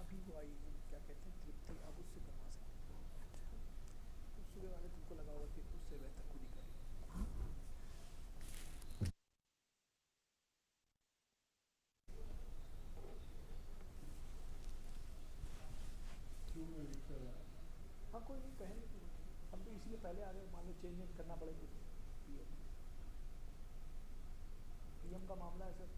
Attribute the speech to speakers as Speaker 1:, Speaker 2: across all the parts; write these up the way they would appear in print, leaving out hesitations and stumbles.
Speaker 1: अभी वो आई क्या कहते हैं तृप्ति, अब उससे बनवा सकते हैं। तो सुबह वाले तुमको लगा होगा कि उससे बेहतर खुद ही करें। हाँ कोई नहीं, कहेंगे तो हम तो इसीलिए पहले आ गए, मान लो चेंज करना पड़ेगा तो पीएम का मामला है सर।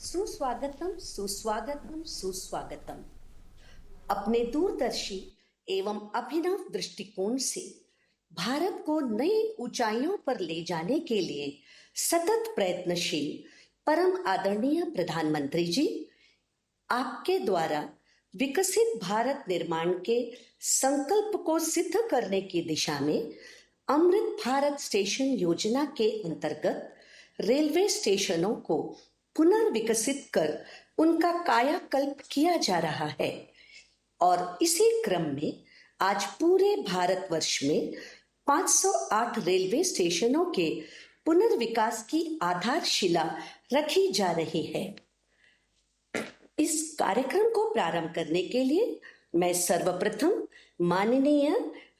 Speaker 2: सुस्वागतम सुस्वागतम सुस्वागतम। अपने दूरदर्शी एवं अभिनव दृष्टिकोण से भारत को नई ऊंचाइयों पर ले जाने के लिए सतत प्रयत्नशील परम आदरणीय प्रधानमंत्री जी, आपके द्वारा विकसित भारत निर्माण के संकल्प को सिद्ध करने की दिशा में अमृत भारत स्टेशन योजना के अंतर्गत रेलवे स्टेशनों को पुनर्विकसित कर उनका कायाकल्प किया जा रहा है और इसी क्रम में आज पूरे भारतवर्ष में 508 रेलवे स्टेशनों के पुनर्विकास की आधारशिला रखी जा रही है। इस कार्यक्रम को प्रारंभ करने के लिए मैं सर्वप्रथम माननीय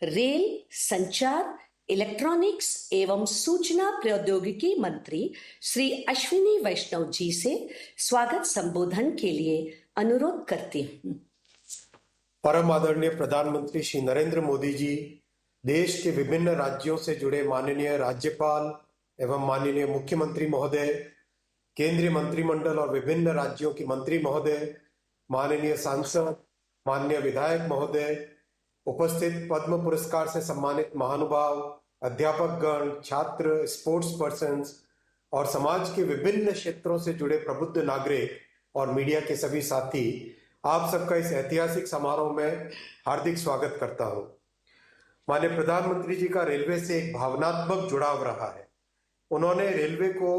Speaker 2: रेल, संचार, इलेक्ट्रॉनिक्स एवं सूचना प्रौद्योगिकी मंत्री श्री अश्विनी वैष्णव जी से स्वागत संबोधन के लिए अनुरोध करती हूँ।
Speaker 3: परम आदरणीय प्रधानमंत्री श्री नरेंद्र मोदी जी, देश के विभिन्न राज्यों से जुड़े माननीय राज्यपाल एवं माननीय मुख्यमंत्री महोदय, केंद्रीय मंत्रिमंडल और विभिन्न राज्यों की मंत्री महोदय, माननीय सांसद, माननीय विधायक महोदय, उपस्थित पद्म पुरस्कार से सम्मानित महानुभाव, अध्यापकगण, छात्र, स्पोर्ट्स पर्सन्स और समाज के विभिन्न क्षेत्रों से जुड़े प्रबुद्ध नागरिक और मीडिया के सभी साथी, आप सबका इस ऐतिहासिक समारोह में हार्दिक स्वागत करता हूं। माननीय प्रधानमंत्री जी का रेलवे से एक भावनात्मक जुड़ाव रहा है। उन्होंने रेलवे को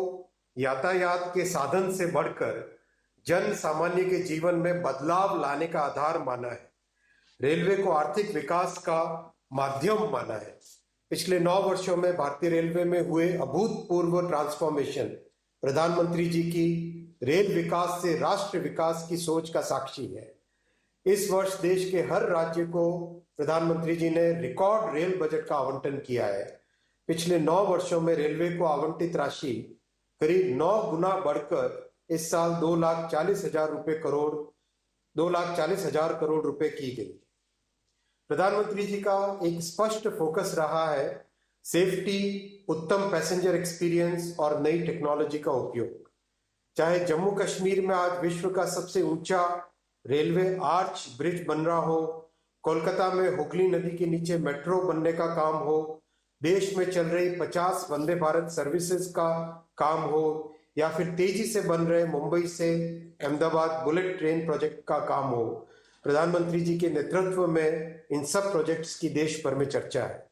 Speaker 3: यातायात के साधन से बढ़कर जन सामान्य के जीवन में बदलाव लाने का आधार माना है। रेलवे को आर्थिक विकास का माध्यम माना है। पिछले 9 वर्षों में भारतीय रेलवे में हुए अभूतपूर्व ट्रांसफॉर्मेशन प्रधानमंत्री जी की रेल विकास से राष्ट्र विकास की सोच का साक्षी है। इस वर्ष देश के हर राज्य को प्रधानमंत्री जी ने रिकॉर्ड रेल बजट का आवंटन किया है। पिछले 9 वर्षों में रेलवे को आवंटित राशि करीब 9 गुना बढ़कर इस साल 2,40,000 करोड़ रुपए की गई। प्रधानमंत्री जी का एक स्पष्ट फोकस रहा है सेफ्टी, उत्तम पैसेंजर एक्सपीरियंस और नई टेक्नोलॉजी का उपयोग। चाहे जम्मू कश्मीर में आज विश्व का सबसे ऊंचा रेलवे आर्च ब्रिज बन रहा हो, कोलकाता में हुगली नदी के नीचे मेट्रो बनने का काम हो, देश में चल रही 50 वंदे भारत सर्विसेज का काम हो, या फिर तेजी से बन रहे मुंबई से अहमदाबाद बुलेट ट्रेन प्रोजेक्ट का काम हो, प्रधानमंत्री जी के नेतृत्व में इन सब प्रोजेक्ट्स की देश भर में चर्चा है।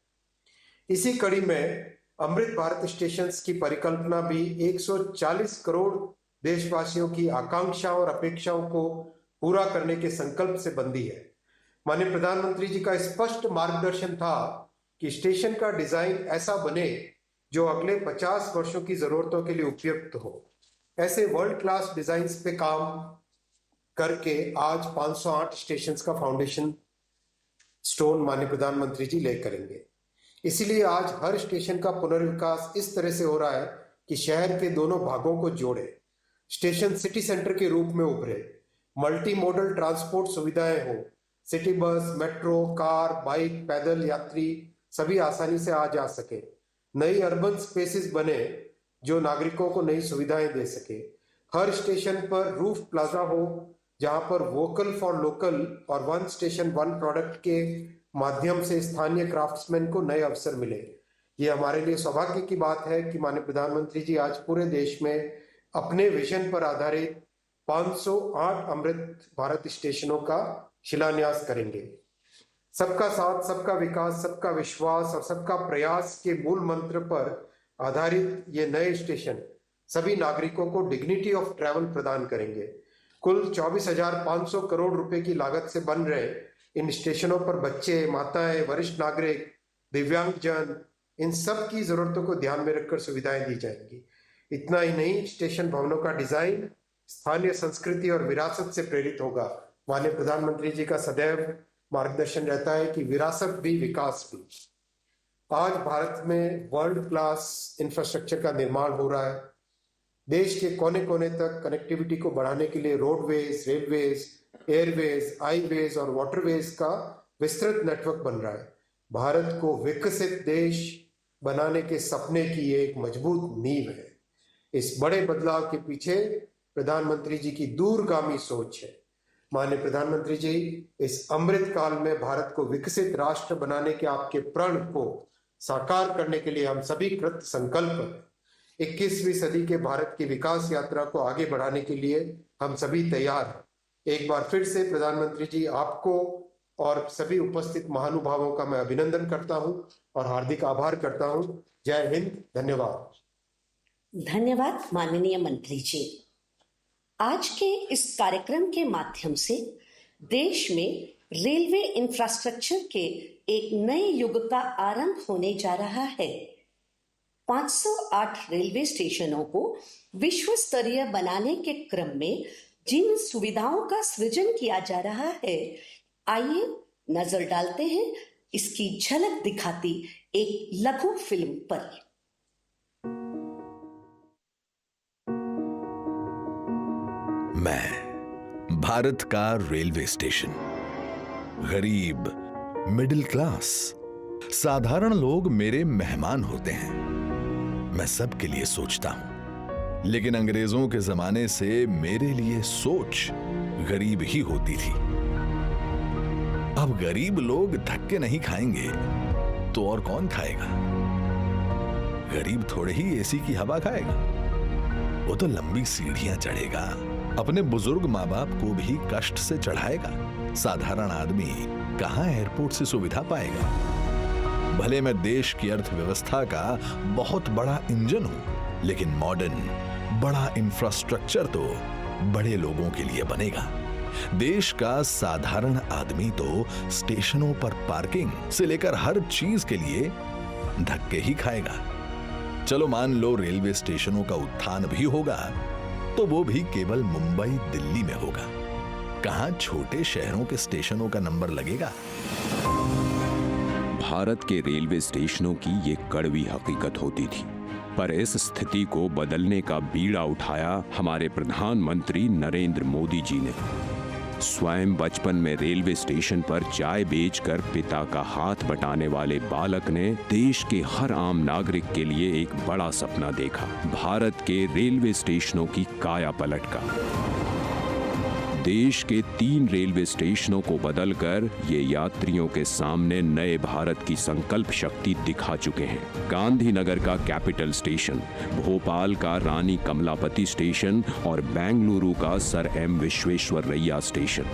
Speaker 3: इसी कड़ी में अमृत भारत स्टेशंस की परिकल्पना भी 140 करोड़ देशवासियों की आकांक्षाओं और अपेक्षाओं को पूरा करने के संकल्प से बंधी है। माननीय प्रधानमंत्री जी का स्पष्ट मार्गदर्शन था कि स्टेशन का डिजाइन ऐसा बने जो अगले 50 वर्षों की जरूरतों के लिए उपयुक्त हो। ऐसे वर्ल्ड क्लास डिजाइन्स पे काम करके आज 508 स्टेशंस का फाउंडेशन स्टोन माननीय प्रधानमंत्री जी ले करेंगे। इसीलिए आज हर स्टेशन का पुनर्विकास इस तरह से हो रहा है कि शहर के दोनों भागों को जोड़े, स्टेशन सिटी सेंटर के रूप में उभरे, मल्टी मॉडल ट्रांसपोर्ट सुविधाएं हो, city bus, metro, car, bike, पैदल यात्री सभी आसानी से आ जा सके, नई अर्बन स्पेसेस बने जो नागरिकों को नई सुविधाएं दे सके, हर स्टेशन पर रूफ प्लाजा हो जहां पर वोकल फॉर लोकल और वन स्टेशन वन प्रोडक्ट के माध्यम से स्थानीय क्राफ्ट्समैन को नए अवसर मिले। ये हमारे लिए सौभाग्य की बात है कि माननीय प्रधानमंत्री जी आज पूरे देश में अपने विजन पर आधारित 508 अमृत भारत स्टेशनों का शिलान्यास करेंगे। सबका साथ, सबका विकास, सबका विश्वास और सबका प्रयास के मूल मंत्र पर आधारित ये नए स्टेशन सभी नागरिकों को डिग्निटी ऑफ ट्रैवल प्रदान करेंगे। कुल 24,500 करोड़ रुपए की लागत से बन रहे इन स्टेशनों पर बच्चे, माताएं, वरिष्ठ नागरिक, दिव्यांगजन, इन सब की जरूरतों को ध्यान में रखकर सुविधाएं दी जाएंगी। इतना ही नहीं, स्टेशन भवनों का डिजाइन स्थानीय संस्कृति और विरासत से प्रेरित होगा। माननीय प्रधानमंत्री जी का सदैव मार्गदर्शन रहता है कि विरासत भी विकास भी। आज भारत में वर्ल्ड क्लास इंफ्रास्ट्रक्चर का निर्माण हो रहा है। देश के कोने कोने तक कनेक्टिविटी को बढ़ाने के लिए रोडवेज, रेलवेज, एयरवेज, हाईवेज और वाटरवेज का विस्तृत नेटवर्क बन रहा है। भारत को विकसित देश बनाने के सपने की एक मजबूत नींव है। इस बड़े बदलाव के पीछे प्रधानमंत्री जी की दूरगामी सोच है। माननीय प्रधानमंत्री जी, इस अमृत काल में भारत को विकसित राष्ट्र बनाने के आपके प्रण को साकार करने के लिए हम सभी कृत संकल्प हैं। 21वीं सदी के भारत की विकास यात्रा को आगे बढ़ाने के लिए हम सभी तैयार हैं। एक बार फिर से प्रधानमंत्री जी, आपको और सभी उपस्थित महानुभावों का मैं अभिनंदन करता हूं और हार्दिक आभार करता हूं। जय हिंद, धन्यवाद।
Speaker 2: धन्यवाद माननीय मंत्री जी। आज के इस कार्यक्रम के माध्यम से देश में रेलवे इंफ्रास्ट्रक्चर के एक नए युग का आरंभ होने जा रहा है। 508 रेलवे स्टेशनों को विश्व स्तरीय बनाने के क्रम में जिन सुविधाओं का सृजन किया जा रहा है, आइए नजर डालते हैं इसकी झलक दिखाती एक लघु फिल्म पर।
Speaker 4: मैं भारत का रेलवे स्टेशन, गरीब, मिडिल क्लास, साधारण लोग मेरे मेहमान होते हैं। मैं सबके लिए सोचता हूं, लेकिन अंग्रेजों के जमाने से मेरे लिए सोच गरीब ही होती थी। अब गरीब लोग धक्के नहीं खाएंगे तो और कौन खाएगा? गरीब थोड़े ही एसी की हवा खाएगा, वो तो लंबी सीढ़ियां चढ़ेगा, अपने बुजुर्ग माँ बाप को भी कष्ट से चढ़ाएगा। साधारण आदमी कहां एयरपोर्ट से सुविधा पाएगा? भले मैं देश की अर्थव्यवस्था का बहुत बड़ा इंजन हूं, लेकिन मॉडर्न बड़ा इंफ्रास्ट्रक्चर तो बड़े लोगों के लिए बनेगा। देश का साधारण आदमी तो स्टेशनों पर पार्किंग से लेकर हर चीज के लिए धक्के ही खाएगा। चलो मान लो रेलवे स्टेशनों का उत्थान भी होगा, तो वो भी केवल मुंबई, दिल्ली में होगा। कहां छोटे शहरों के स्टेशनों का नंबर लगेगा?
Speaker 5: भारत के रेलवे स्टेशनों की ये कड़वी हकीकत होती थी, पर इस स्थिति को बदलने का बीड़ा उठाया हमारे प्रधानमंत्री नरेंद्र मोदी जी ने। स्वयं बचपन में रेलवे स्टेशन पर चाय बेचकर पिता का हाथ बटाने वाले बालक ने देश के हर आम नागरिक के लिए एक बड़ा सपना देखा, भारत के रेलवे स्टेशनों की काया पलट का। देश के 3 रेलवे स्टेशनों को बदलकर ये यात्रियों के सामने नए भारत की संकल्प शक्ति दिखा चुके हैं। गांधीनगर का कैपिटल स्टेशन, भोपाल का रानी कमलापति स्टेशन और बेंगलुरु का सर एम विश्वेश्वरैया स्टेशन।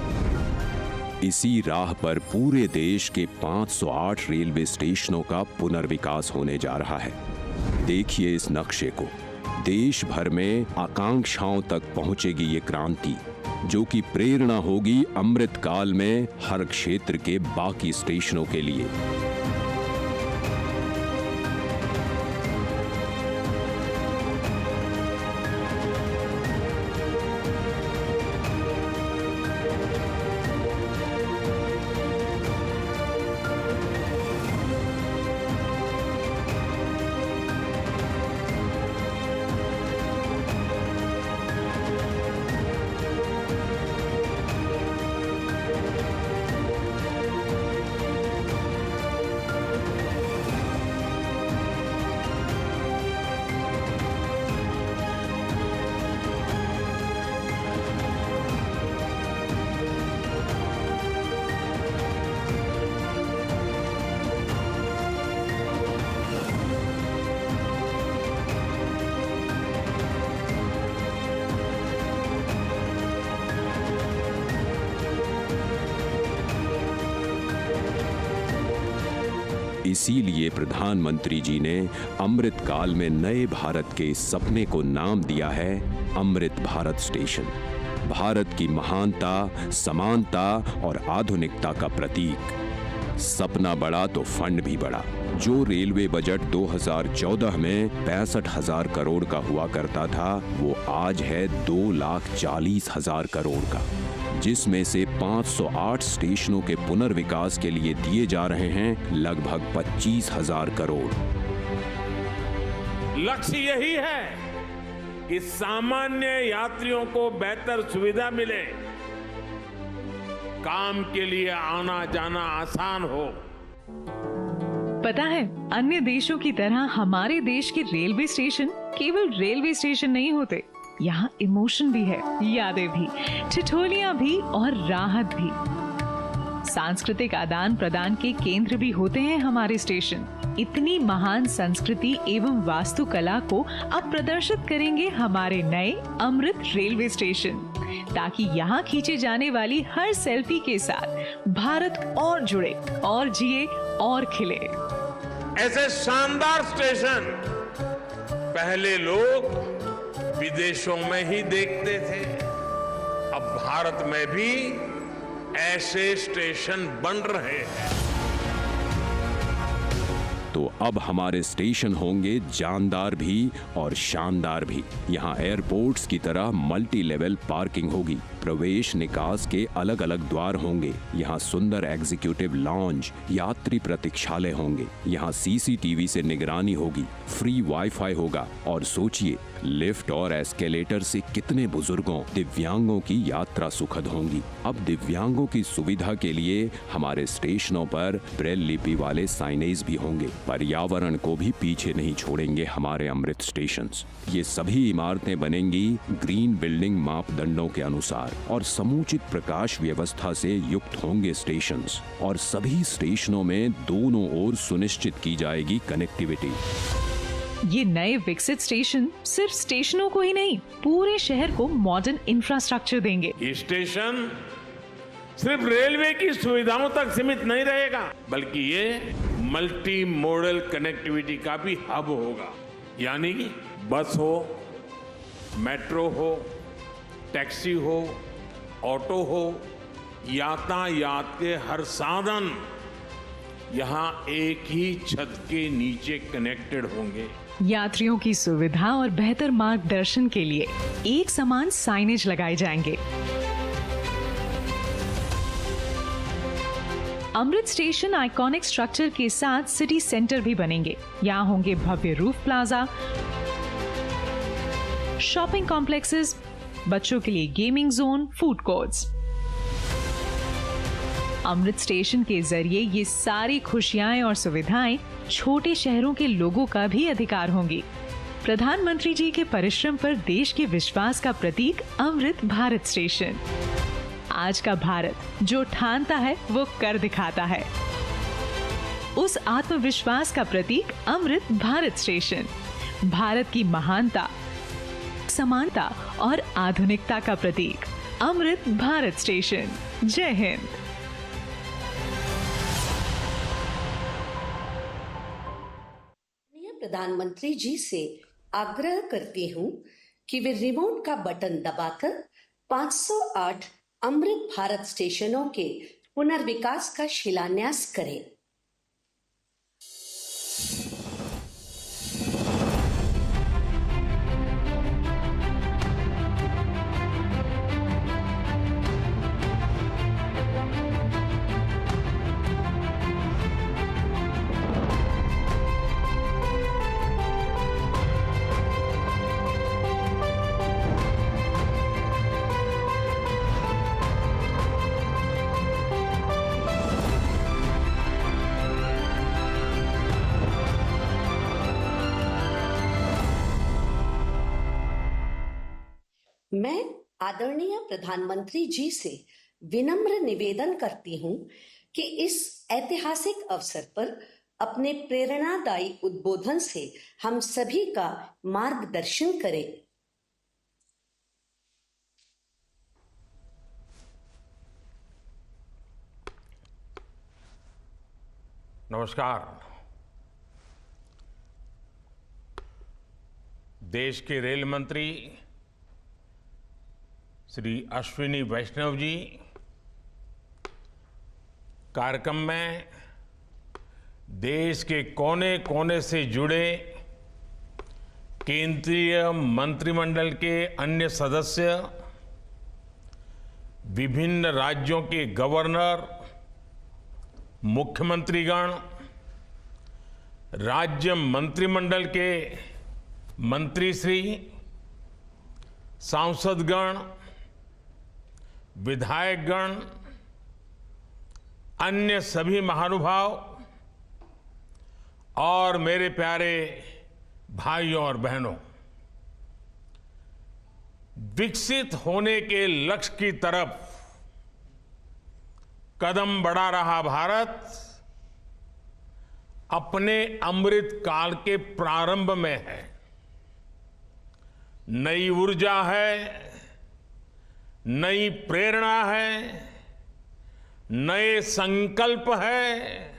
Speaker 5: इसी राह पर पूरे देश के 508 रेलवे स्टेशनों का पुनर्विकास होने जा रहा है। देखिए इस नक्शे को। देश भर में आकांक्षाओं तक पहुंचेगी ये क्रांति, जो कि प्रेरणा होगी अमृत काल में हर क्षेत्र के बाकी स्टेशनों के लिए। इसीलिए प्रधानमंत्री जी ने अमृत काल में नए भारत के इस सपने को नाम दिया है अमृत भारत स्टेशन। भारत की महानता, समानता और आधुनिकता का प्रतीक। सपना बड़ा तो फंड भी बड़ा। जो रेलवे बजट 2014 में 65,000 करोड़ का हुआ करता था, वो आज है 2,40,000 करोड़ का, जिसमें से 508 स्टेशनों के पुनर्विकास के लिए दिए जा रहे हैं लगभग 25,000 करोड़।
Speaker 6: लक्ष्य यही है कि सामान्य यात्रियों को बेहतर सुविधा मिले, काम के लिए आना जाना आसान हो।
Speaker 7: पता है, अन्य देशों की तरह हमारे देश के रेलवे स्टेशन केवल रेलवे स्टेशन नहीं होते। यहाँ इमोशन भी है, यादें भी, ठिठोलियां भी और राहत भी। सांस्कृतिक आदान प्रदान के केंद्र भी होते हैं हमारे स्टेशन। इतनी महान संस्कृति एवं वास्तुकला को अब प्रदर्शित करेंगे हमारे नए अमृत रेलवे स्टेशन, ताकि यहाँ खींचे जाने वाली हर सेल्फी के साथ भारत और जुड़े और जिए और खिले।
Speaker 6: ऐसे शानदार स्टेशन पहले लोग विदेशों में ही देखते थे। अब भारत में भी ऐसे स्टेशन बन रहे हैं।
Speaker 5: तो अब हमारे स्टेशन होंगे जानदार भी और शानदार भी। यहाँ एयरपोर्ट्स की तरह मल्टी लेवल पार्किंग होगी, प्रवेश निकास के अलग अलग द्वार होंगे। यहाँ सुंदर एग्जीक्यूटिव लॉन्ज, यात्री प्रतीक्षालय होंगे। यहाँ सीसीटीवी से निगरानी होगी, फ्री वाईफाई होगा। और सोचिए, लिफ्ट और एस्केलेटर से कितने बुजुर्गों, दिव्यांगों की यात्रा सुखद होंगी। अब दिव्यांगों की सुविधा के लिए हमारे स्टेशनों पर ब्रेल लिपि वाले साइनेज भी होंगे। पर्यावरण को भी पीछे नहीं छोड़ेंगे हमारे अमृत स्टेशंस। ये सभी इमारतें बनेंगी ग्रीन बिल्डिंग मापदंडों के अनुसार और समुचित प्रकाश व्यवस्था से युक्त होंगे स्टेशंस। और सभी स्टेशनों में दोनों ओर सुनिश्चित की जाएगी कनेक्टिविटी।
Speaker 7: ये नए विकसित स्टेशन सिर्फ स्टेशनों को ही नहीं, पूरे शहर को मॉडर्न इंफ्रास्ट्रक्चर देंगे।
Speaker 6: ये स्टेशन सिर्फ रेलवे की सुविधाओं तक सीमित नहीं रहेगा, बल्कि ये मल्टी मॉडल कनेक्टिविटी का भी हब होगा। यानी बस हो, मेट्रो हो, टैक्सी हो, ऑटो हो, यातायात के हर साधन यहाँ एक ही छत के नीचे कनेक्टेड होंगे।
Speaker 7: यात्रियों की सुविधा और बेहतर मार्गदर्शन के लिए एक समान साइनेज लगाए जाएंगे। अमृत स्टेशन आइकॉनिक स्ट्रक्चर के साथ सिटी सेंटर भी बनेंगे। यहाँ होंगे भव्य रूफ प्लाजा, शॉपिंग कॉम्प्लेक्सेस, बच्चों के लिए गेमिंग जोन, फूड कोर्ट्स। अमृत स्टेशन के जरिए ये सारी खुशियां और सुविधाएं छोटे शहरों के लोगों का भी अधिकार होंगी। प्रधानमंत्री जी के परिश्रम पर देश के विश्वास का प्रतीक अमृत भारत स्टेशन। आज का भारत जो ठानता है वो कर दिखाता है। उस आत्मविश्वास का प्रतीक अमृत भारत स्टेशन। भारत की महानता, समानता और आधुनिकता का प्रतीक अमृत भारत स्टेशन। जय हिंद।
Speaker 2: प्रधानमंत्री जी से आग्रह करती हूँ कि वे रिमोट का बटन दबाकर 508 अमृत भारत स्टेशनों के पुनर्विकास का शिलान्यास करें। मैं आदरणीय प्रधानमंत्री जी से विनम्र निवेदन करती हूं कि इस ऐतिहासिक अवसर पर अपने प्रेरणादायी उद्बोधन से हम सभी का मार्गदर्शन करें।
Speaker 6: नमस्कार। देश के रेल मंत्री श्री अश्विनी वैष्णव जी कार्यक्रम में देश के कोने कोने से जुड़े केंद्रीय मंत्रिमंडल के अन्य सदस्य, विभिन्न राज्यों के गवर्नर, मुख्यमंत्रीगण, राज्य मंत्रिमंडल के मंत्रीश्री, सांसदगण, विधायकगण, अन्य सभी महानुभाव और मेरे प्यारे भाइयों और बहनों, विकसित होने के लक्ष्य की तरफ कदम बढ़ा रहा भारत अपने अमृत काल के प्रारंभ में है। नई ऊर्जा है, नई प्रेरणा है, नए संकल्प है।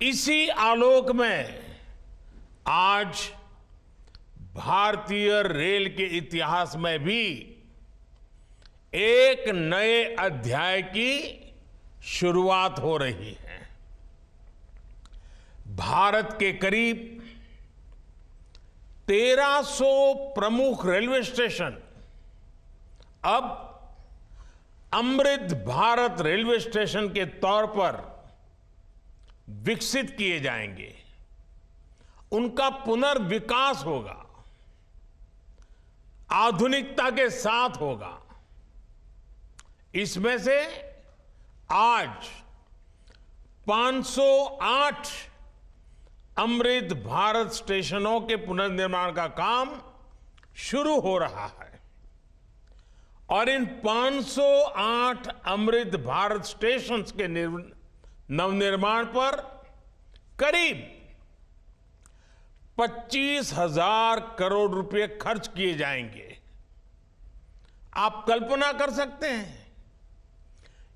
Speaker 6: इसी आलोक में आज भारतीय रेल के इतिहास में भी एक नए अध्याय की शुरुआत हो रही है। भारत के करीब 1300 प्रमुख रेलवे स्टेशन अब अमृत भारत रेलवे स्टेशन के तौर पर विकसित किए जाएंगे। उनका पुनर्विकास होगा, आधुनिकता के साथ होगा। इसमें से आज 508 अमृत भारत स्टेशनों के पुनर्निर्माण का काम शुरू हो रहा है और इन 508 अमृत भारत स्टेशन के नवनिर्माण पर करीब 25,000 करोड़ रुपए खर्च किए जाएंगे। आप कल्पना कर सकते हैं,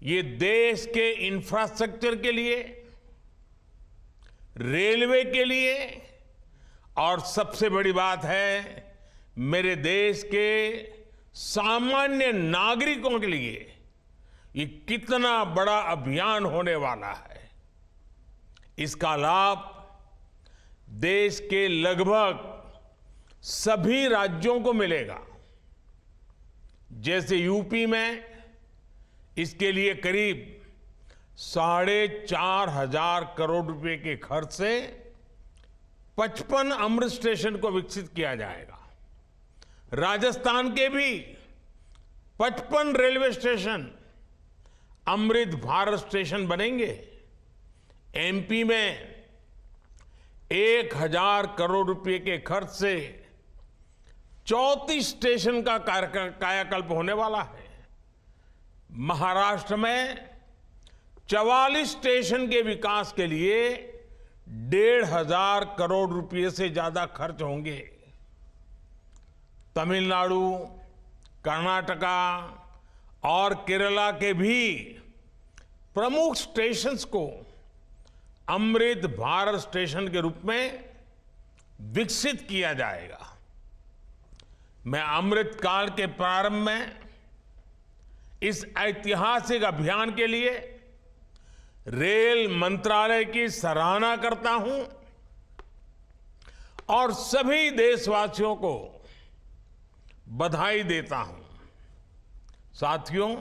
Speaker 6: ये देश के इंफ्रास्ट्रक्चर के लिए, रेलवे के लिए और सबसे बड़ी बात है मेरे देश के सामान्य नागरिकों के लिए ये कितना बड़ा अभियान होने वाला है। इसका लाभ देश के लगभग सभी राज्यों को मिलेगा। जैसे यूपी में इसके लिए करीब 4,500 करोड़ रुपए के खर्च से 55 अमृत स्टेशन को विकसित किया जाएगा। राजस्थान के भी 55 railway station Amrit Bharat station बनेंगे। एमपी में 1,000 करोड़ रुपए के खर्च से 34 स्टेशन का कायाकल्प होने वाला है। महाराष्ट्र में 44 स्टेशन के विकास के लिए 1,500 करोड़ रुपए से ज्यादा खर्च होंगे। तमिलनाडु, कर्नाटका और केरला के भी प्रमुख स्टेशंस को अमृत भारत स्टेशन के रूप में विकसित किया जाएगा। मैं अमृत काल के प्रारंभ में इस ऐतिहासिक अभियान के लिए रेल मंत्रालय की सराहना करता हूं और सभी देशवासियों को बधाई देता हूं। साथियों,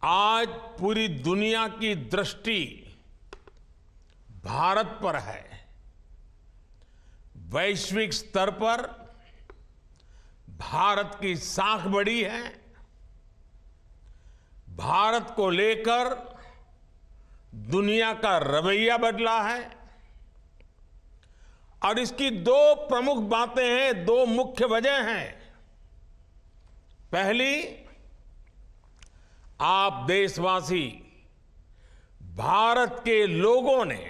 Speaker 6: आज पूरी दुनिया की दृष्टि भारत पर है। वैश्विक स्तर पर भारत की साख बढ़ी है। भारत को लेकर दुनिया का रवैया बदला है और इसकी दो प्रमुख बातें हैं, दो मुख्य वजह हैं। पहली, आप देशवासी, भारत के लोगों ने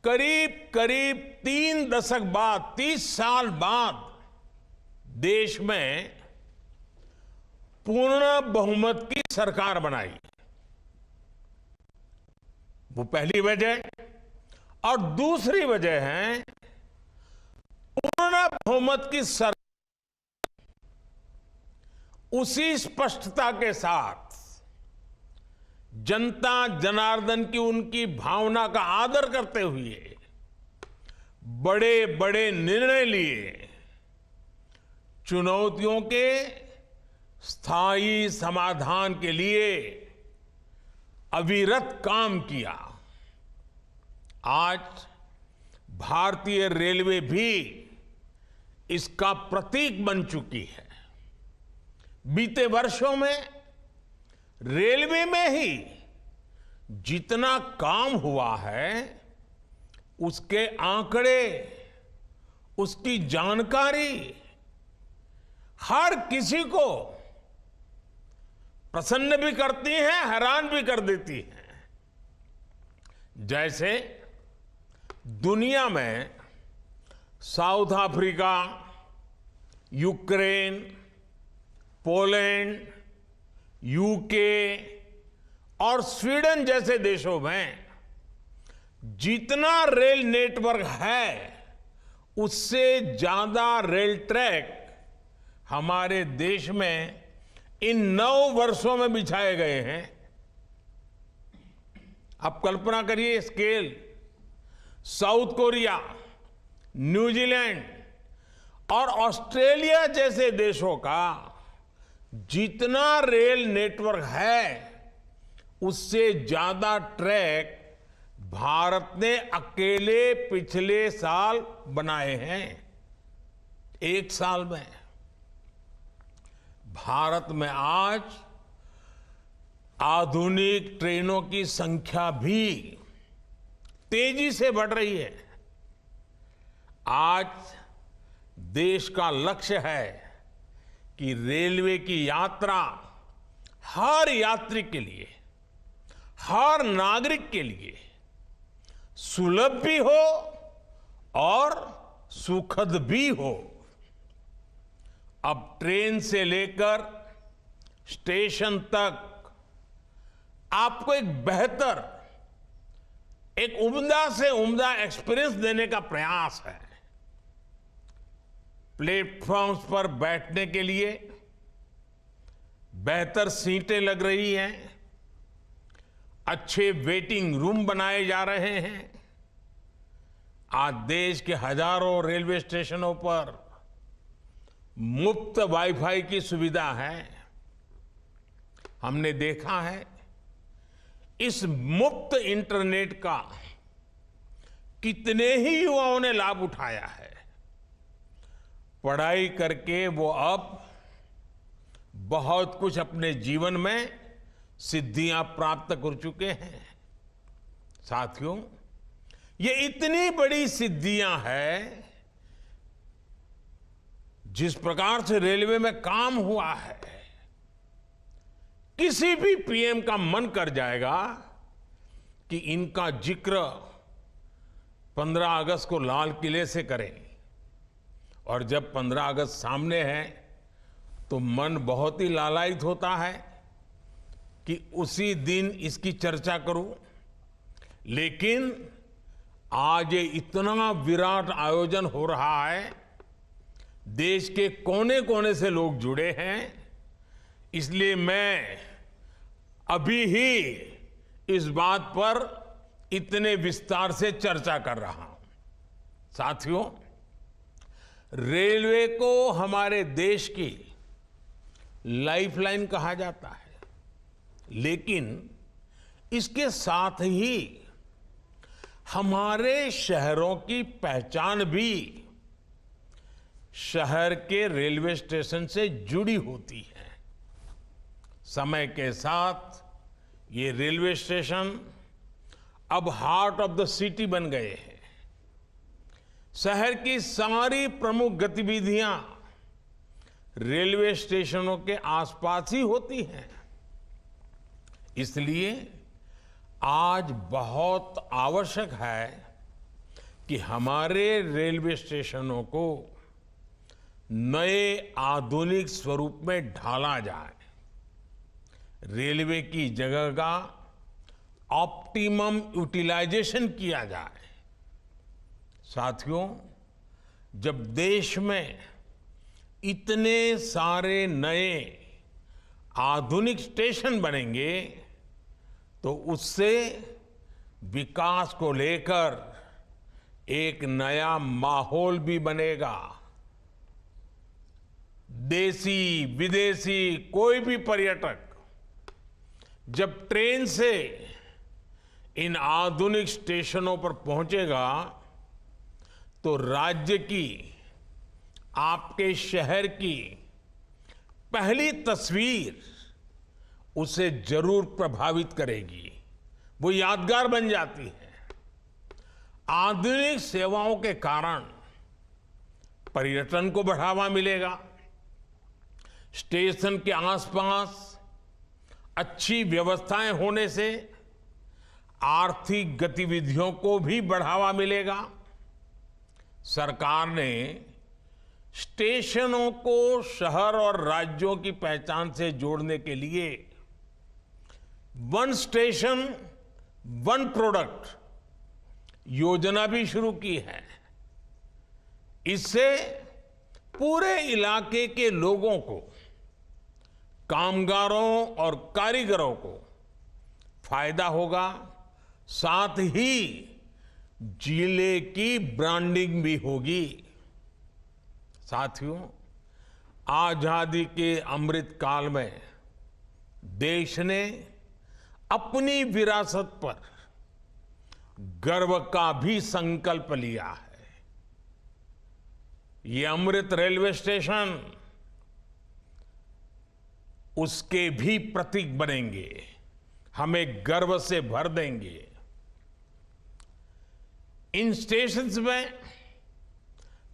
Speaker 6: करीब करीब 3 दशक बाद, 30 साल बाद देश में पूर्ण बहुमत की सरकार बनाई। वो पहली वजह। और दूसरी वजह है बहुमत की सरकार उसी स्पष्टता के साथ जनता जनार्दन की उनकी भावना का आदर करते हुए बड़े बड़े निर्णय लिए, चुनौतियों के स्थायी समाधान के लिए अविरत काम किया। आज भारतीय रेलवे भी इसका प्रतीक बन चुकी है। बीते वर्षों में रेलवे में ही जितना काम हुआ है, उसके आंकड़े, उसकी जानकारी हर किसी को प्रसन्न भी करती हैं, हैरान भी कर देती हैं। जैसे दुनिया में south Africa, Ukraine, Poland, UK और स्वीडन जैसे देशों में जितना रेल नेटवर्क है, उससे ज्यादा रेल ट्रैक हमारे देश में इन 9 वर्षों में बिछाए गए हैं। अब कल्पना करिए स्केल। साउथ कोरिया, न्यूजीलैंड और ऑस्ट्रेलिया जैसे देशों का जितना रेल नेटवर्क है, उससे ज्यादा ट्रैक भारत ने अकेले पिछले साल बनाए हैं। एक साल में भारत में आज आधुनिक ट्रेनों की संख्या भी तेजी से बढ़ रही है। आज देश का लक्ष्य है कि रेलवे की यात्रा हर यात्री के लिए, हर नागरिक के लिए सुलभ भी हो और सुखद भी हो। अब ट्रेन से लेकर स्टेशन तक आपको एक बेहतर, एक उम्दा से उम्दा एक्सपीरियंस देने का प्रयास है। प्लेटफॉर्म्स पर बैठने के लिए बेहतर सीटें लग रही हैं, अच्छे वेटिंग रूम बनाए जा रहे हैं। आज देश के हजारों रेलवे स्टेशनों पर मुफ्त वाईफाई की सुविधा है। हमने देखा है इस मुफ्त इंटरनेट का कितने ही युवाओं ने लाभ उठाया है। पढ़ाई करके वो अब बहुत कुछ अपने जीवन में सिद्धियां प्राप्त कर चुके हैं। साथियों, ये इतनी बड़ी सिद्धियां हैं, जिस प्रकार से रेलवे में काम हुआ है, किसी भी पीएम का मन कर जाएगा कि इनका जिक्र 15 अगस्त को लाल किले से करें। और जब 15 अगस्त सामने है तो मन बहुत ही लालायित होता है कि उसी दिन इसकी चर्चा करूं। लेकिन आज ये इतना विराट आयोजन हो रहा है, देश के कोने कोने से लोग जुड़े हैं, इसलिए मैं अभी ही इस बात पर इतने विस्तार से चर्चा कर रहा हूं। साथियों, रेलवे को हमारे देश की लाइफलाइन कहा जाता है, लेकिन इसके साथ ही हमारे शहरों की पहचान भी शहर के रेलवे स्टेशन से जुड़ी होती है। समय के साथ ये रेलवे स्टेशन अब हार्ट ऑफ द सिटी बन गए हैं। शहर की सारी प्रमुख गतिविधियां रेलवे स्टेशनों के आसपास ही होती हैं। इसलिए आज बहुत आवश्यक है कि हमारे रेलवे स्टेशनों को नए आधुनिक स्वरूप में ढाला जाए। रेलवे की जगह का ऑप्टिमम यूटिलाइजेशन किया जाए। साथियों, जब देश में इतने सारे नए आधुनिक स्टेशन बनेंगे तो उससे विकास को लेकर एक नया माहौल भी बनेगा। देसी विदेशी कोई भी पर्यटक जब ट्रेन से इन आधुनिक स्टेशनों पर पहुंचेगा तो राज्य की, आपके शहर की पहली तस्वीर उसे जरूर प्रभावित करेगी, वो यादगार बन जाती है। आधुनिक सेवाओं के कारण पर्यटन को बढ़ावा मिलेगा। स्टेशन के आसपास अच्छी व्यवस्थाएं होने से आर्थिक गतिविधियों को भी बढ़ावा मिलेगा। सरकार ने स्टेशनों को शहर और राज्यों की पहचान से जोड़ने के लिए वन स्टेशन वन प्रोडक्ट योजना भी शुरू की है। इससे पूरे इलाके के लोगों को, कामगारों और कारीगरों को फायदा होगा, साथ ही जिले की ब्रांडिंग भी होगी। साथियों, आजादी के अमृत काल में देश ने अपनी विरासत पर गर्व का भी संकल्प लिया है। ये अमृत रेलवे स्टेशन उसके भी प्रतीक बनेंगे, हमें गर्व से भर देंगे। इन स्टेशंस में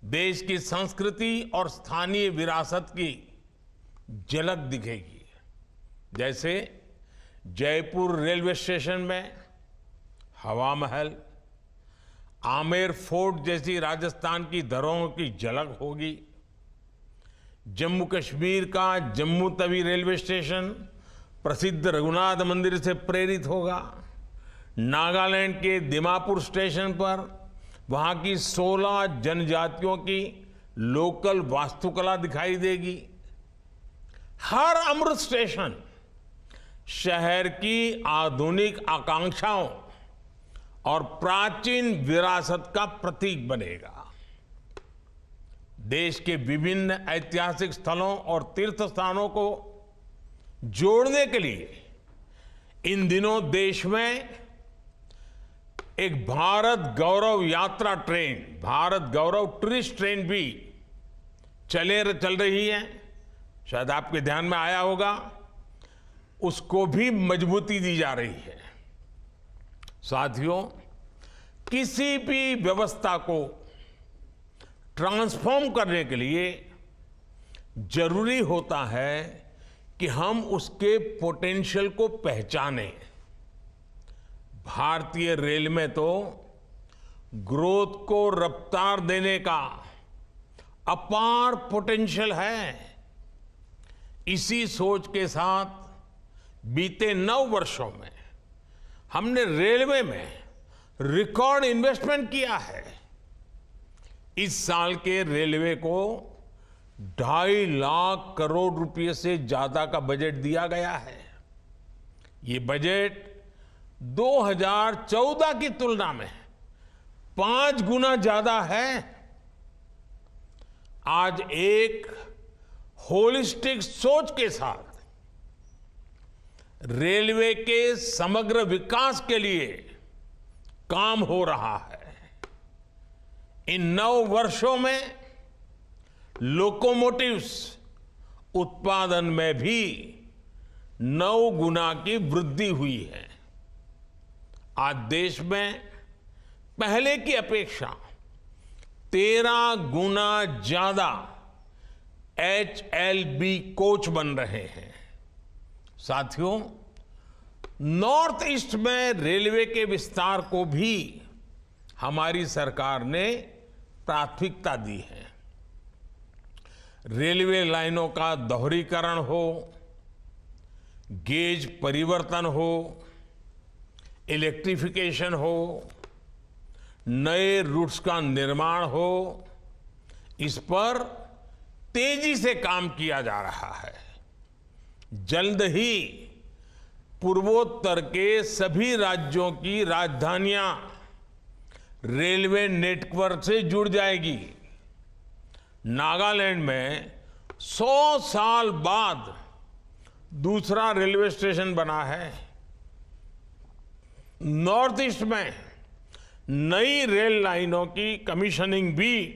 Speaker 6: देश की संस्कृति और स्थानीय विरासत की झलक दिखेगी। जैसे जयपुर रेलवे स्टेशन में हवा महल, आमेर फोर्ट जैसी राजस्थान की धरोहरों की झलक होगी। जम्मू कश्मीर का जम्मू तवी रेलवे स्टेशन प्रसिद्ध रघुनाथ मंदिर से प्रेरित होगा। नागालैंड के दिमापुर स्टेशन पर वहां की 16 जनजातियों की लोकल वास्तुकला दिखाई देगी। हर अमृत स्टेशन शहर की आधुनिक आकांक्षाओं और प्राचीन विरासत का प्रतीक बनेगा। देश के विभिन्न ऐतिहासिक स्थलों और तीर्थ स्थानों को जोड़ने के लिए इन दिनों देश में एक भारत गौरव यात्रा ट्रेन, भारत गौरव टूरिस्ट ट्रेन भी चल रही है। शायद आपके ध्यान में आया होगा, उसको भी मजबूती दी जा रही है। साथियों, किसी भी व्यवस्था को ट्रांसफॉर्म करने के लिए जरूरी होता है कि हम उसके पोटेंशियल को पहचानें। भारतीय रेल में तो ग्रोथ को रफ्तार देने का अपार पोटेंशियल है। इसी सोच के साथ बीते 9 वर्षों में हमने रेलवे में रिकॉर्ड इन्वेस्टमेंट किया है। इस साल के रेलवे को 2.5 लाख करोड़ रुपए से ज्यादा का बजट दिया गया है। ये बजट 2014 की तुलना में 5 गुना ज्यादा है। आज एक होलिस्टिक सोच के साथ रेलवे के समग्र विकास के लिए काम हो रहा है। इन 9 वर्षों में लोकोमोटिव्स उत्पादन में भी 9 गुना की वृद्धि हुई है। आज देश में पहले की अपेक्षा 13 गुना ज्यादा HLB कोच बन रहे हैं। साथियों, नॉर्थ ईस्ट में रेलवे के विस्तार को भी हमारी सरकार ने प्राथमिकता दी है। रेलवे लाइनों का दोहरीकरण हो, गेज परिवर्तन हो, इलेक्ट्रिफिकेशन हो, नए रूट्स का निर्माण हो, इस पर तेजी से काम किया जा रहा है। जल्द ही पूर्वोत्तर के सभी राज्यों की राजधानियां रेलवे नेटवर्क से जुड़ जाएगी। नागालैंड में 100 साल बाद दूसरा रेलवे स्टेशन बना है। नॉर्थ ईस्ट में नई रेल लाइनों की कमीशनिंग भी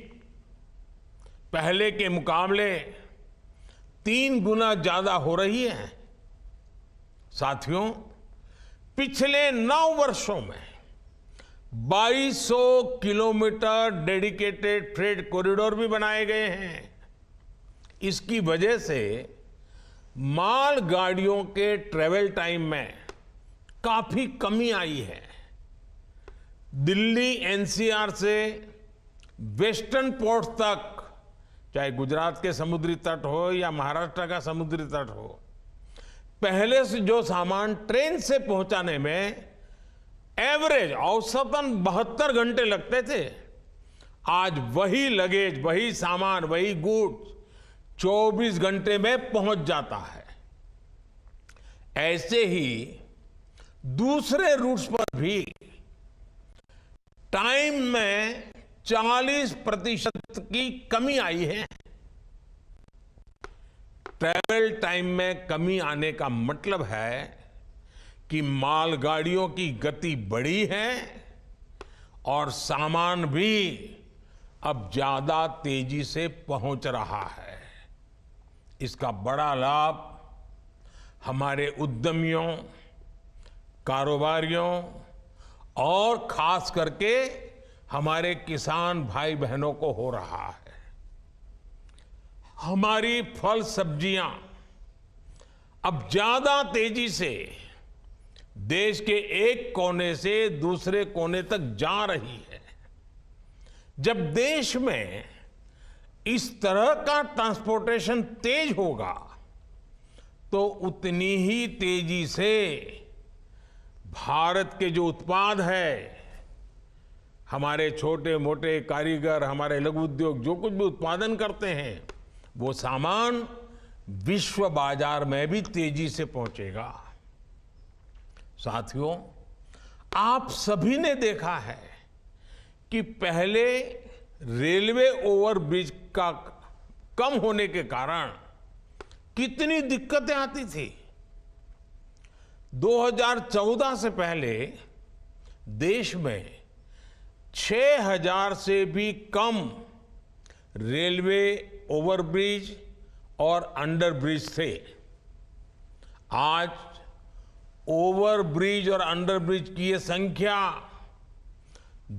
Speaker 6: पहले के मुकाबले 3 गुना ज्यादा हो रही है। साथियों, पिछले 9 वर्षों में 2200 किलोमीटर डेडिकेटेड फ्रेट कॉरिडोर भी बनाए गए हैं। इसकी वजह से माल गाड़ियों के ट्रेवल टाइम में काफी कमी आई है। दिल्ली एनसीआर से वेस्टर्न पोर्ट तक, चाहे गुजरात के समुद्री तट हो या महाराष्ट्र का समुद्री तट हो, पहले से जो सामान ट्रेन से पहुंचाने में एवरेज औसतन 72 घंटे लगते थे, आज वही लगेज, वही सामान, वही गुड्स 24 घंटे में पहुंच जाता है। ऐसे ही दूसरे रूट्स पर भी टाइम में 40% की कमी आई है। ट्रैवल टाइम में कमी आने का मतलब है कि मालगाड़ियों की गति बढ़ी है और सामान भी अब ज्यादा तेजी से पहुंच रहा है। इसका बड़ा लाभ हमारे उद्यमियों, कारोबारियों और खास करके हमारे किसान भाई बहनों को हो रहा है। हमारी फल सब्जियां अब ज्यादा तेजी से देश के एक कोने से दूसरे कोने तक जा रही है। जब देश में इस तरह का ट्रांसपोर्टेशन तेज होगा तो उतनी ही तेजी से भारत के जो उत्पाद है, हमारे छोटे मोटे कारीगर, हमारे लघु उद्योग जो कुछ भी उत्पादन करते हैं, वो सामान विश्व बाजार में भी तेजी से पहुंचेगा। साथियों, आप सभी ने देखा है कि पहले रेलवे ओवरब्रिज का कम होने के कारण कितनी दिक्कतें आती थी। 2014 से पहले देश में 6000 से भी कम रेलवे ओवरब्रिज और अंडरब्रिज थे। आज ओवरब्रिज और अंडरब्रिज की ये संख्या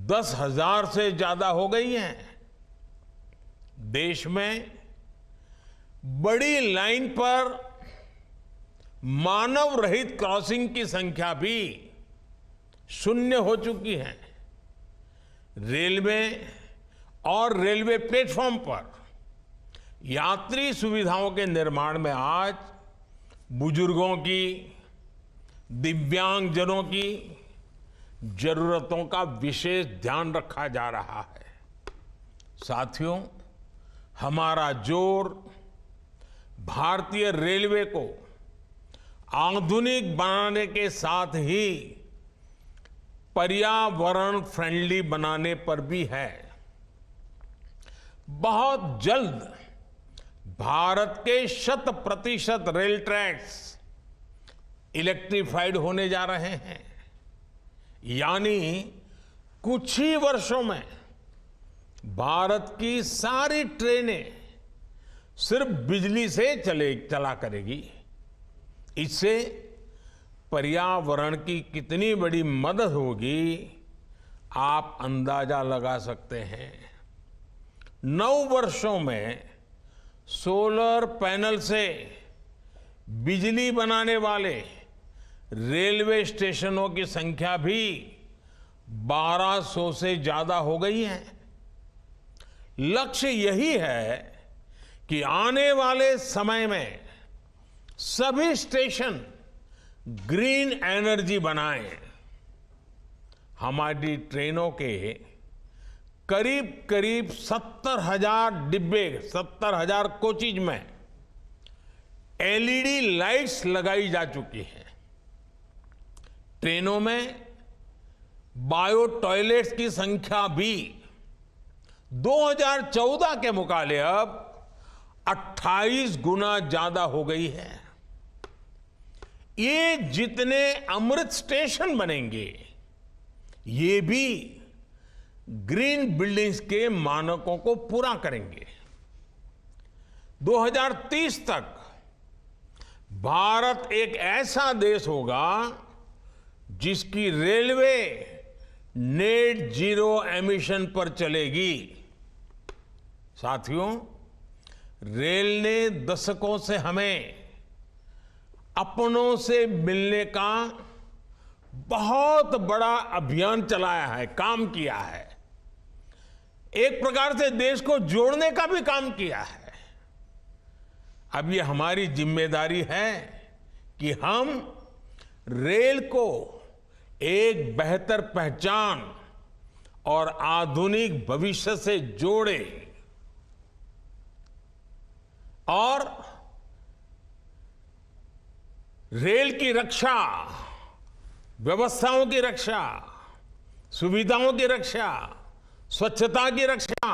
Speaker 6: 10,000 से ज्यादा हो गई है। देश में बड़ी लाइन पर मानव रहित क्रॉसिंग की संख्या भी 0 हो चुकी है। रेलवे और रेलवे प्लेटफॉर्म पर यात्री सुविधाओं के निर्माण में आज बुजुर्गों की, दिव्यांगजनों की जरूरतों का विशेष ध्यान रखा जा रहा है। साथियों, हमारा जोर भारतीय रेलवे को आधुनिक बनाने के साथ ही पर्यावरण फ्रेंडली बनाने पर भी है। बहुत जल्द भारत के 100% रेल ट्रैक्स इलेक्ट्रिफाइड होने जा रहे हैं। यानी कुछ ही वर्षों में भारत की सारी ट्रेनें सिर्फ बिजली से चला करेगी। इससे पर्यावरण की कितनी बड़ी मदद होगी, आप अंदाजा लगा सकते हैं। 9 वर्षों में सोलर पैनल से बिजली बनाने वाले रेलवे स्टेशनों की संख्या भी 1200 से ज्यादा हो गई है। लक्ष्य यही है कि आने वाले समय में सभी स्टेशन ग्रीन एनर्जी बनाएं। हमारी ट्रेनों के करीब करीब 70,000 डिब्बे, 70,000 कोचेज में एलईडी लाइट्स लगाई जा चुकी हैं। ट्रेनों में बायो टॉयलेट्स की संख्या भी 2014 के मुकाबले अब 28 गुना ज्यादा हो गई है। ये जितने अमृत स्टेशन बनेंगे, ये भी ग्रीन बिल्डिंग्स के मानकों को पूरा करेंगे। 2030 तक भारत एक ऐसा देश होगा जिसकी रेलवे नेट जीरो एमिशन पर चलेगी। साथियों, रेल ने दशकों से हमें अपनों से मिलने का बहुत बड़ा अभियान चलाया है, काम किया है। एक प्रकार से देश को जोड़ने का भी काम किया है। अब ये हमारी जिम्मेदारी है कि हम रेल को एक बेहतर पहचान और आधुनिक भविष्य से जोड़ें और रेल की रक्षा, व्यवस्थाओं की रक्षा, सुविधाओं की रक्षा, स्वच्छता की रक्षा,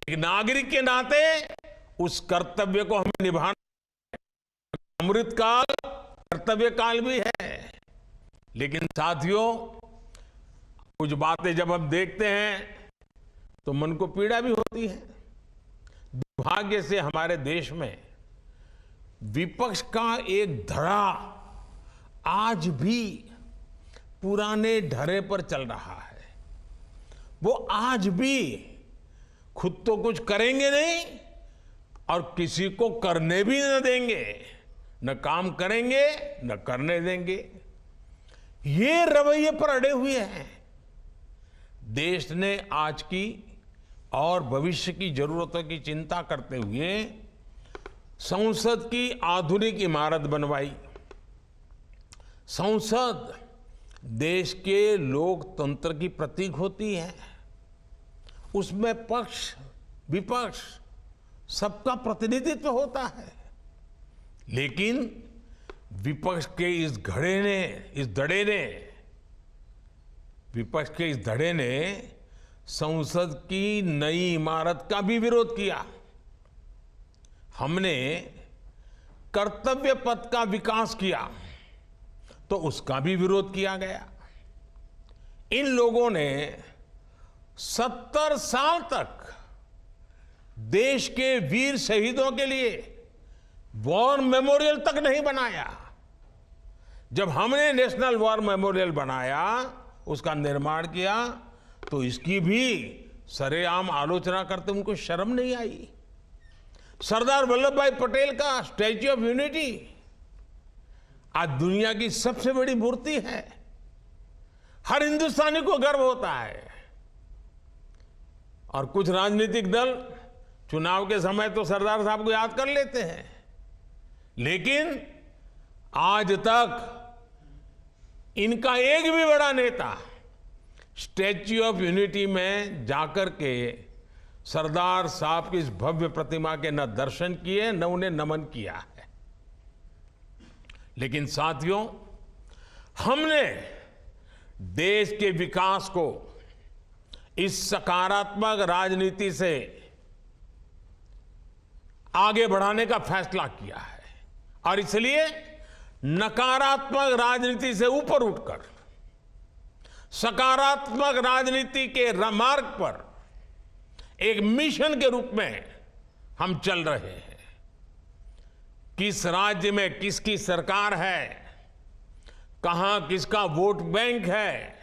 Speaker 6: एक नागरिक के नाते उस कर्तव्य को हमें निभाना। अमृतकाल कर्तव्य काल भी है। लेकिन साथियों, कुछ बातें जब हम देखते हैं तो मन को पीड़ा भी होती है। दुर्भाग्य से हमारे देश में विपक्ष का एक धड़ा आज भी पुराने ढर्रे पर चल रहा है। वो आज भी खुद तो कुछ करेंगे नहीं और किसी को करने भी न देंगे, न काम करेंगे न करने देंगे। ये रवैये पर अड़े हुए हैं। देश ने आज की और भविष्य की जरूरतों की चिंता करते हुए संसद की आधुनिक इमारत बनवाई। संसद देश के लोकतंत्र की प्रतीक होती है। उसमें पक्ष विपक्ष सबका प्रतिनिधित्व होता है। लेकिन विपक्ष के इस धड़े ने संसद की नई इमारत का भी विरोध किया। हमने कर्तव्य पथ का विकास किया तो उसका भी विरोध किया गया। इन लोगों ने 70 साल तक देश के वीर शहीदों के लिए वॉर मेमोरियल तक नहीं बनाया। जब हमने नेशनल वॉर मेमोरियल बनाया, उसका निर्माण किया, तो इसकी भी सरेआम आलोचना करते उनको शर्म नहीं आई। सरदार वल्लभ भाई पटेल का स्टैच्यू ऑफ यूनिटी आज दुनिया की सबसे बड़ी मूर्ति है। हर हिंदुस्तानी को गर्व होता है। और कुछ राजनीतिक दल चुनाव के समय तो सरदार साहब को याद कर लेते हैं, लेकिन आज तक इनका एक भी बड़ा नेता स्टैच्यू ऑफ यूनिटी में जाकर के सरदार साहब की इस भव्य प्रतिमा के न दर्शन किए न उन्हें नमन किया है। लेकिन साथियों, हमने देश के विकास को इस सकारात्मक राजनीति से आगे बढ़ाने का फैसला किया है और इसलिए नकारात्मक राजनीति से ऊपर उठकर सकारात्मक राजनीति के मार्ग पर एक मिशन के रूप में हम चल रहे हैं। किस राज्य में किसकी सरकार है, कहां किसका वोट बैंक है,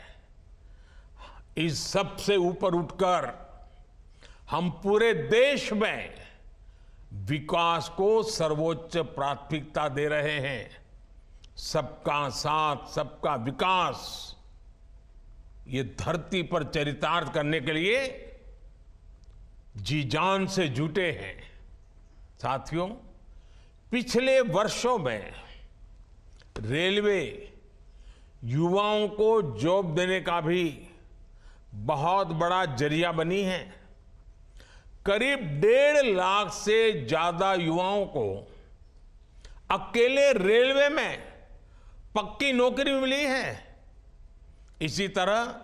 Speaker 6: इस सब से ऊपर उठकर हम पूरे देश में विकास को सर्वोच्च प्राथमिकता दे रहे हैं। सबका साथ सबका विकास, ये धरती पर चरितार्थ करने के लिए जी जान से जुटे हैं। साथियों, पिछले वर्षों में रेलवे युवाओं को जॉब देने का भी बहुत बड़ा जरिया बनी है। करीब 1.5 लाख से ज्यादा युवाओं को अकेले रेलवे में पक्की नौकरी मिली है। इसी तरह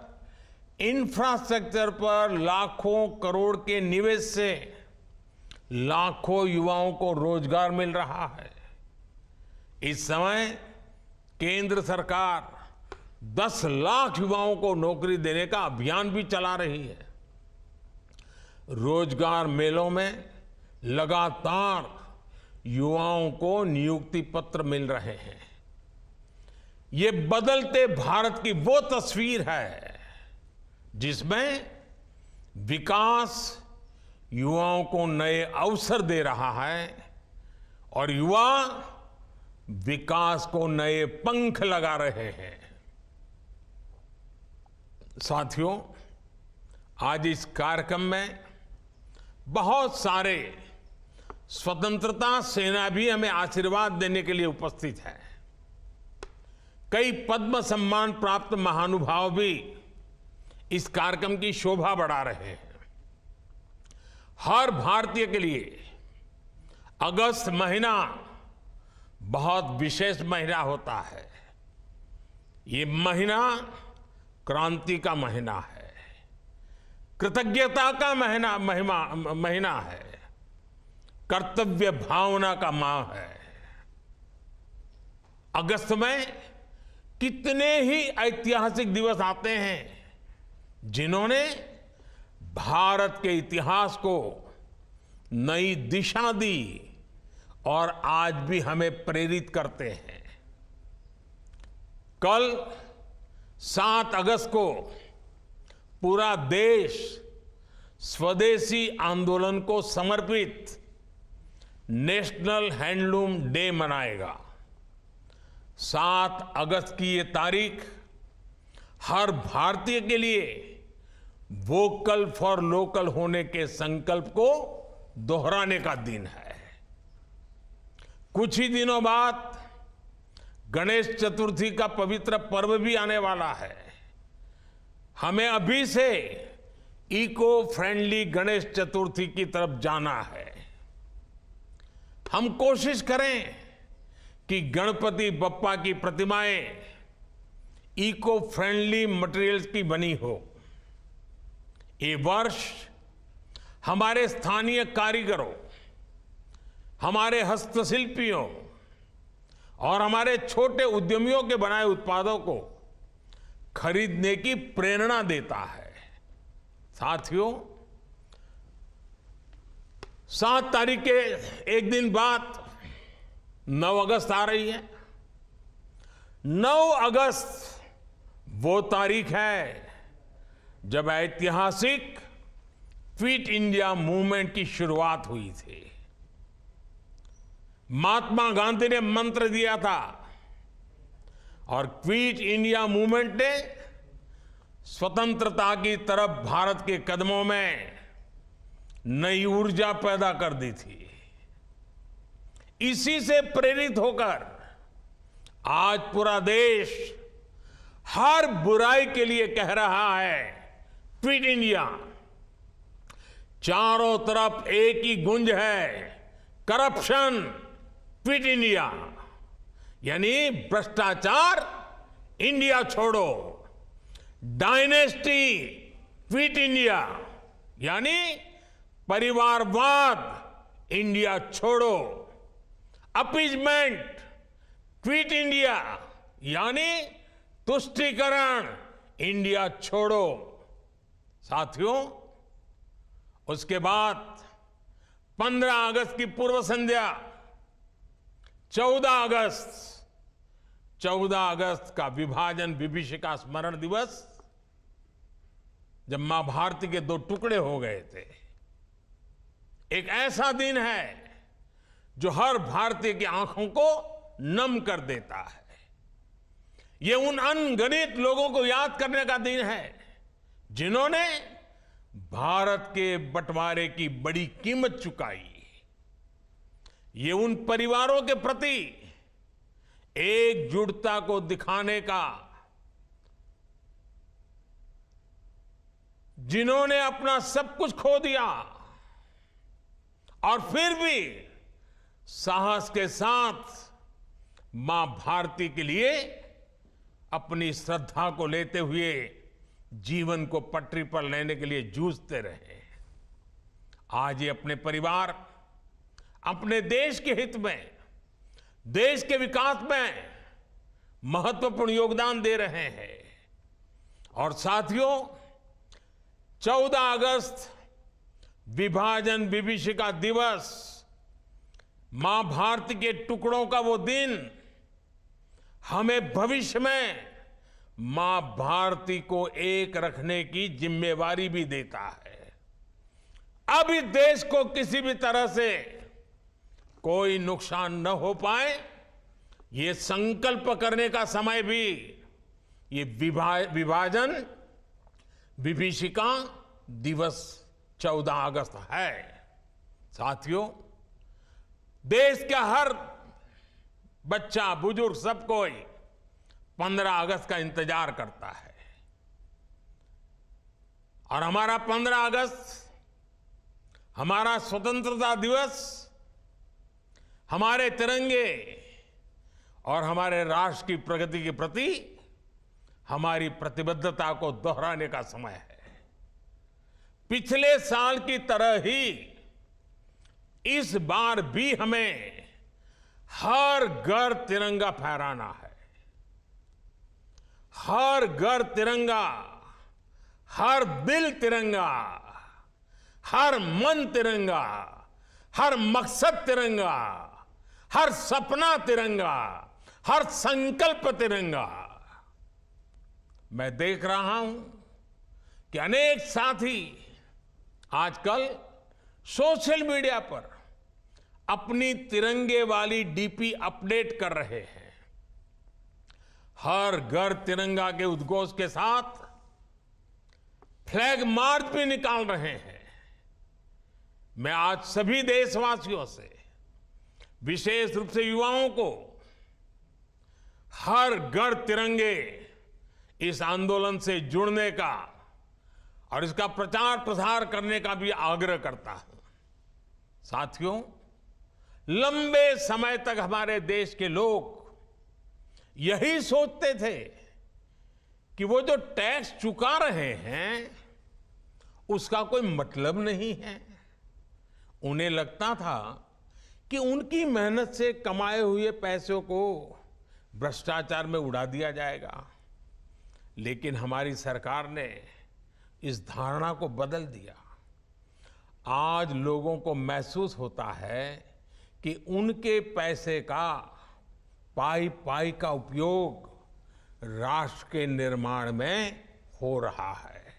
Speaker 6: इंफ्रास्ट्रक्चर पर लाखों करोड़ के निवेश से लाखों युवाओं को रोजगार मिल रहा है। इस समय केंद्र सरकार 10 लाख युवाओं को नौकरी देने का अभियान भी चला रही है। रोजगार मेलों में लगातार युवाओं को नियुक्ति पत्र मिल रहे हैं। ये बदलते भारत की वो तस्वीर है जिसमें विकास युवाओं को नए अवसर दे रहा है और युवा विकास को नए पंख लगा रहे हैं। साथियों, आज इस कार्यक्रम में बहुत सारे स्वतंत्रता सेना भी हमें आशीर्वाद देने के लिए उपस्थित हैं। कई पद्म सम्मान प्राप्त महानुभाव भी इस कार्यक्रम की शोभा बढ़ा रहे हैं। हर भारतीय के लिए अगस्त महीना बहुत विशेष महीना होता है। ये महीना क्रांति का महीना है, कृतज्ञता का महीना है, कर्तव्य भावना का माह है। अगस्त में कितने ही ऐतिहासिक दिवस आते हैं जिन्होंने भारत के इतिहास को नई दिशा दी और आज भी हमें प्रेरित करते हैं। कल 7 अगस्त को पूरा देश स्वदेशी आंदोलन को समर्पित नेशनल हैंडलूम डे मनाएगा। 7 अगस्त की ये तारीख हर भारतीय के लिए वोकल फॉर लोकल होने के संकल्प को दोहराने का दिन है। कुछ ही दिनों बाद गणेश चतुर्थी का पवित्र पर्व भी आने वाला है। हमें अभी से इको फ्रेंडली गणेश चतुर्थी की तरफ जाना है। हम कोशिश करें कि गणपति बप्पा की प्रतिमाएं इको फ्रेंडली मटेरियल्स की बनी हो। ये वर्ष हमारे स्थानीय कारीगरों, हमारे हस्तशिल्पियों और हमारे छोटे उद्यमियों के बनाए उत्पादों को खरीदने की प्रेरणा देता है। साथियों, 7 तारीख के एक दिन बाद 9 अगस्त आ रही है। 9 अगस्त वो तारीख है जब ऐतिहासिक क्विट इंडिया मूवमेंट की शुरुआत हुई थी। महात्मा गांधी ने मंत्र दिया था और क्विट इंडिया मूवमेंट ने स्वतंत्रता की तरफ भारत के कदमों में नई ऊर्जा पैदा कर दी थी। इसी से प्रेरित होकर आज पूरा देश हर बुराई के लिए कह रहा है क्विट इंडिया। चारों तरफ एक ही गूंज है, करप्शन क्विट इंडिया, यानी भ्रष्टाचार इंडिया छोड़ो। डायनेस्टी क्विट इंडिया, यानी परिवारवाद इंडिया छोड़ो। अपीजमेंट क्विट इंडिया, यानी तुष्टीकरण इंडिया छोड़ो। साथियों, उसके बाद 15 अगस्त की पूर्व संध्या 14 अगस्त का विभाजन विभीषिका स्मरण दिवस, जब मां भारती के 2 टुकड़े हो गए थे। एक ऐसा दिन है जो हर भारतीय की आंखों को नम कर देता है। यह उन अनगिनत लोगों को याद करने का दिन है जिन्होंने भारत के बंटवारे की बड़ी कीमत चुकाई। ये उन परिवारों के प्रति एकजुटता को दिखाने का जिन्होंने अपना सब कुछ खो दिया और फिर भी साहस के साथ मां भारती के लिए अपनी श्रद्धा को लेते हुए जीवन को पटरी पर लेने के लिए जूझते रहे। आज ये अपने परिवार, अपने देश के हित में, देश के विकास में महत्वपूर्ण योगदान दे रहे हैं। और साथियों, 14 अगस्त विभाजन विभीषिका दिवस, मां भारती के टुकड़ों का वो दिन हमें भविष्य में मां भारती को एक रखने की जिम्मेवारी भी देता है। अब इस देश को किसी भी तरह से कोई नुकसान न हो पाए, ये संकल्प करने का समय भी ये विभाजन विभीषिका दिवस 14 अगस्त है। साथियों, देश का हर बच्चा, बुजुर्ग, सब कोई 15 अगस्त का इंतजार करता है। और हमारा 15 अगस्त, हमारा स्वतंत्रता दिवस, हमारे तिरंगे और हमारे राष्ट्र की प्रगति के प्रति हमारी प्रतिबद्धता को दोहराने का समय है। पिछले साल की तरह ही इस बार भी हमें हर घर तिरंगा फहराना है। हर घर तिरंगा, हर दिल तिरंगा, हर मन तिरंगा, हर मकसद तिरंगा, हर सपना तिरंगा, हर संकल्प तिरंगा। मैं देख रहा हूं कि अनेक साथी आजकल सोशल मीडिया पर अपनी तिरंगे वाली डीपी अपडेट कर रहे हैं। हर घर तिरंगा के उद्घोष के साथ फ्लैग मार्च भी निकाल रहे हैं। मैं आज सभी देशवासियों से, विशेष रूप से युवाओं को, हर घर तिरंगे इस आंदोलन से जुड़ने का और इसका प्रचार प्रसार करने का भी आग्रह करता हूं। साथियों, लंबे समय तक हमारे देश के लोग यही सोचते थे कि वो जो टैक्स चुका रहे हैं उसका कोई मतलब नहीं है। उन्हें लगता था कि उनकी मेहनत से कमाए हुए पैसों को भ्रष्टाचार में उड़ा दिया जाएगा। लेकिन हमारी सरकार ने इस धारणा को बदल दिया। आज लोगों को महसूस होता है कि उनके पैसे का पाई पाई का उपयोग राष्ट्र के निर्माण में हो रहा है।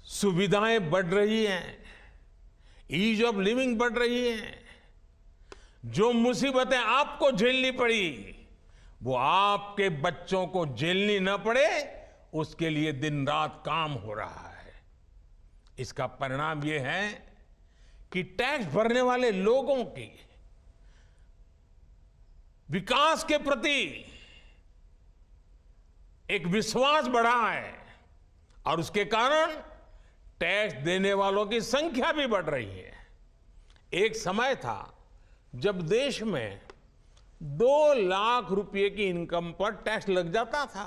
Speaker 6: सुविधाएं बढ़ रही हैं, ईज ऑफ लिविंग बढ़ रही है। जो मुसीबतें आपको झेलनी पड़ी वो आपके बच्चों को झेलनी न पड़े, उसके लिए दिन रात काम हो रहा है। इसका परिणाम ये है कि टैक्स भरने वाले लोगों की विकास के प्रति एक विश्वास बढ़ा है और उसके कारण टैक्स देने वालों की संख्या भी बढ़ रही है। एक समय था जब देश में 2 लाख रुपए की इनकम पर टैक्स लग जाता था।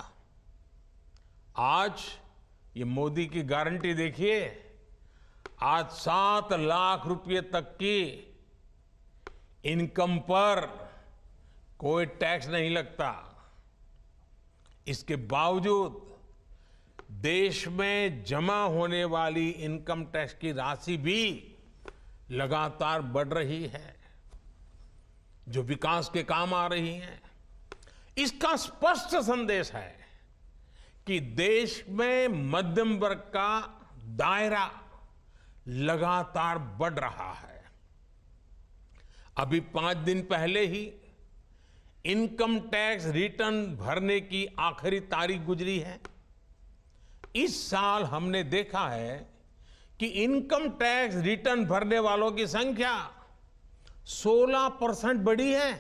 Speaker 6: आज ये मोदी की गारंटी देखिए, आज 7 लाख रुपए तक की इनकम पर कोई टैक्स नहीं लगता। इसके बावजूद देश में जमा होने वाली इनकम टैक्स की राशि भी लगातार बढ़ रही है, जो विकास के काम आ रही है। इसका स्पष्ट संदेश है कि देश में मध्यम वर्ग का दायरा लगातार बढ़ रहा है। अभी 5 दिन पहले ही इनकम टैक्स रिटर्न भरने की आखिरी तारीख गुजरी है। इस साल हमने देखा है कि इनकम टैक्स रिटर्न भरने वालों की संख्या 16% बढ़ी है।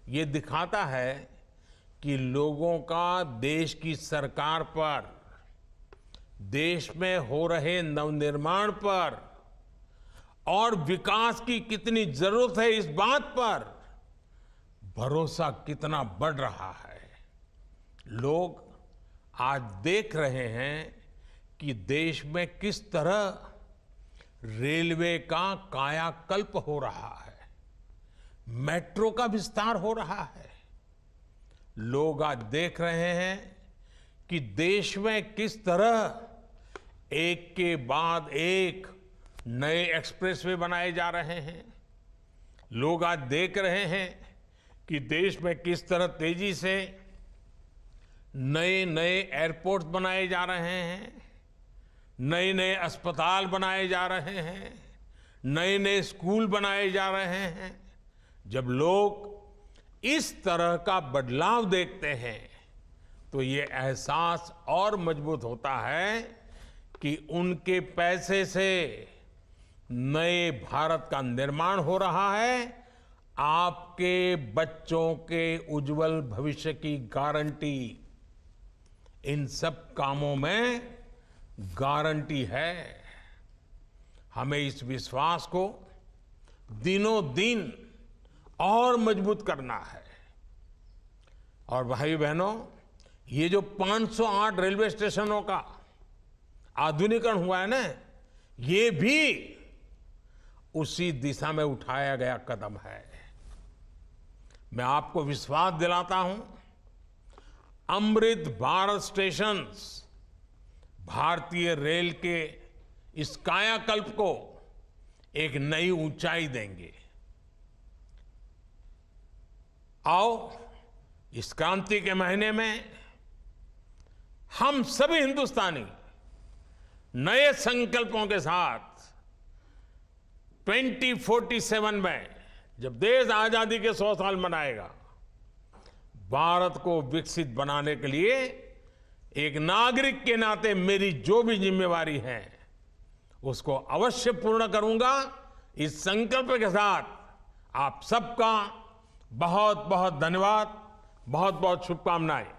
Speaker 6: ये दिखाता है कि लोगों का देश की सरकार पर देश में हो रहे नवनिर्माण पर और विकास की कितनी जरूरत है इस बात पर भरोसा कितना बढ़ रहा है। लोग आज देख रहे हैं कि देश में किस तरह रेलवे का कायाकल्प हो रहा है, मेट्रो का विस्तार हो रहा है। लोग आज देख रहे हैं कि देश में किस तरह एक के बाद एक नए एक्सप्रेसवे बनाए जा रहे हैं। लोग आज देख रहे हैं कि देश में किस तरह तेजी से नए नए एयरपोर्ट बनाए जा रहे हैं, नए नए अस्पताल बनाए जा रहे हैं, नए नए स्कूल बनाए जा रहे हैं। जब लोग इस तरह का बदलाव देखते हैं तो ये एहसास और मजबूत होता है कि उनके पैसे से नए भारत का निर्माण हो रहा है। आपके बच्चों के उज्जवल भविष्य की गारंटी इन सब कामों में गारंटी है। हमें इस विश्वास को दिनों दिन और मजबूत करना है। और भाई बहनों, ये जो 508 रेलवे स्टेशनों का आधुनिकीकरण हुआ है ना, ये भी उसी दिशा में उठाया गया कदम है। मैं आपको विश्वास दिलाता हूं, अमृत भारत स्टेशंस भारतीय रेल के इस कायाकल्प को एक नई ऊंचाई देंगे। आओ इस क्रांति के महीने में हम सभी हिंदुस्तानी नए संकल्पों के साथ 2047 में जब देश आजादी के 100 साल मनाएगा, भारत को विकसित बनाने के लिए एक नागरिक के नाते मेरी जो भी जिम्मेवारी है उसको अवश्य पूर्ण करूंगा। इस संकल्प के साथ आप सबका बहुत बहुत धन्यवाद, बहुत बहुत शुभकामनाएं।